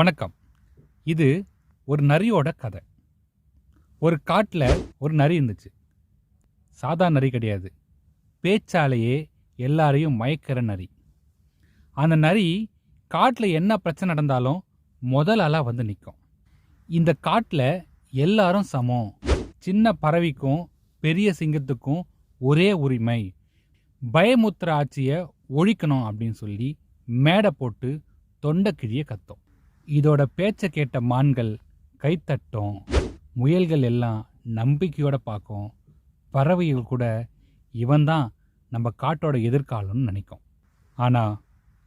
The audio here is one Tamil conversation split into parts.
வணக்கம். இது ஒரு நரியோட கதை. ஒரு காட்டில் ஒரு நரி இருந்துச்சு. சாதாரண நரி கிடையாது, பேச்சாலேயே எல்லாரையும் மயக்கிற நரி. அந்த நரி காட்டில் என்ன பிரச்சனை நடந்தாலும் முதல் ஆளாக வந்து நிற்கும். இந்த காட்டில் எல்லாரும் சமம், சின்ன பறவைக்கும் பெரிய சிங்கத்துக்கும் ஒரே உரிமை, பயமுத்திர ஆட்சியை ஒழிக்கணும் அப்படின்னு சொல்லி மேடை போட்டு தொண்டை கிழிய கத்தும். இதோட பேச்சை கேட்ட மான்கள் கைத்தட்டும், முயல்கள் எல்லாம் நம்பிக்கையோட பார்க்கும், பறவைகள் கூட இவன்தான் நம்ம காட்டோட எதிர்காலம்னு நினைக்கும். ஆனால்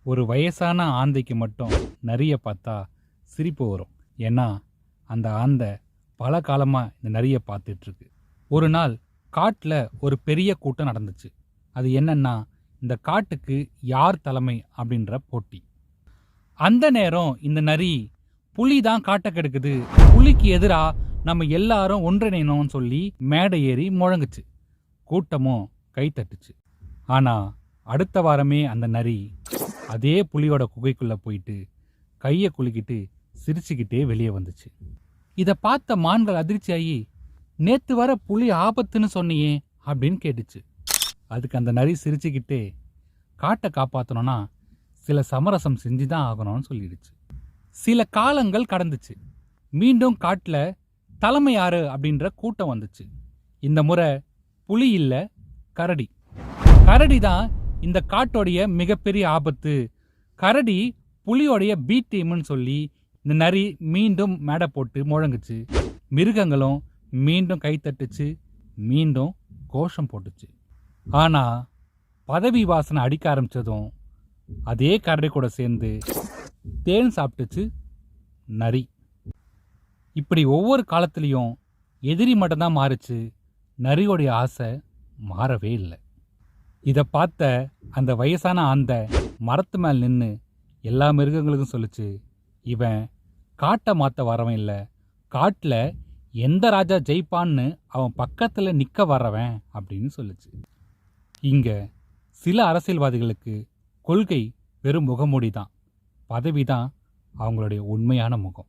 ஒரு வயசான ஆந்தைக்கு மட்டும் நரியை பார்த்தா சிரிப்பு வரும். ஏன்னா அந்த ஆந்தை பல காலமாக இந்த நரியை பார்த்துட்ருக்கு. ஒரு நாள் காட்டில் ஒரு பெரிய கூட்டம் நடந்துச்சு. அது என்னன்னா, இந்த காட்டுக்கு யார் தலைமை அப்படின்ற போட்டி. அந்த நேரம் இந்த நரி புலி தான் காட்ட கெடுக்குது, புலிக்கு எதிராக நம்ம எல்லாரும் ஒன்றிணைனோம்னு சொல்லி மேடை ஏறி முழங்குச்சு. கூட்டமும் கை தட்டுச்சு. ஆனால் அடுத்த வாரமே அந்த நரி அதே புலியோட குகைக்குள்ளே போயிட்டு கையை குலுக்கிட்டு சிரிச்சுக்கிட்டே வெளியே வந்துச்சு. இதை பார்த்த மான்கள் அதிர்ச்சியாகி, நேற்று வர புலி ஆபத்துன்னு சொன்னியே அப்படின்னு கேட்டுச்சு. அதுக்கு அந்த நரி சிரிச்சுக்கிட்டே, காட்டை காப்பாற்றணும்னா சில சமரசம் செஞ்சு தான் ஆகணும்னு சொல்லிடுச்சு. சில காலங்கள் கடந்துச்சு. மீண்டும் காட்டில் தலைமை யாரு அப்படின்ற கூட்டம் வந்துச்சு. இந்த முறை புலி இல்லை, கரடி. கரடி தான் இந்த காட்டோடைய மிகப்பெரிய ஆபத்து, கரடி புலியோடைய பி டீம்னு சொல்லி இந்த நரி மீண்டும் மேடை போட்டு முழங்குச்சு. மிருகங்களும் மீண்டும் கைத்தட்டுச்சு, மீண்டும் கோஷம் போட்டுச்சு. ஆனால் பதவி வாசனை அடிக்க ஆரம்பித்ததும் அதே கரடி கூட சேர்ந்து தேன் சாப்பிட்டுச்சு நரி. இப்படி ஒவ்வொரு காலத்துலேயும் எதிரி மட்டும்தான் மாறுச்சு, நரியோடைய ஆசை மாறவே இல்லை. இதை பார்த்த அந்த வயசான ஆந்தை மரத்து மேல் நின்று எல்லா மிருகங்களுக்கும் சொல்லிச்சு, இவன் காட்டை மாற்ற வரவன் இல்லை, காட்டில் எந்த ராஜா ஜெயிப்பான்னு அவன் பக்கத்தில் நிற்க வரவன் அப்படின்னு சொல்லிச்சு. இங்கே சில அரசியல்வாதிகளுக்கு கொள்கை வெறும் முகமூடி தான், பதவி தான் அவங்களுடைய உண்மையான முகம்.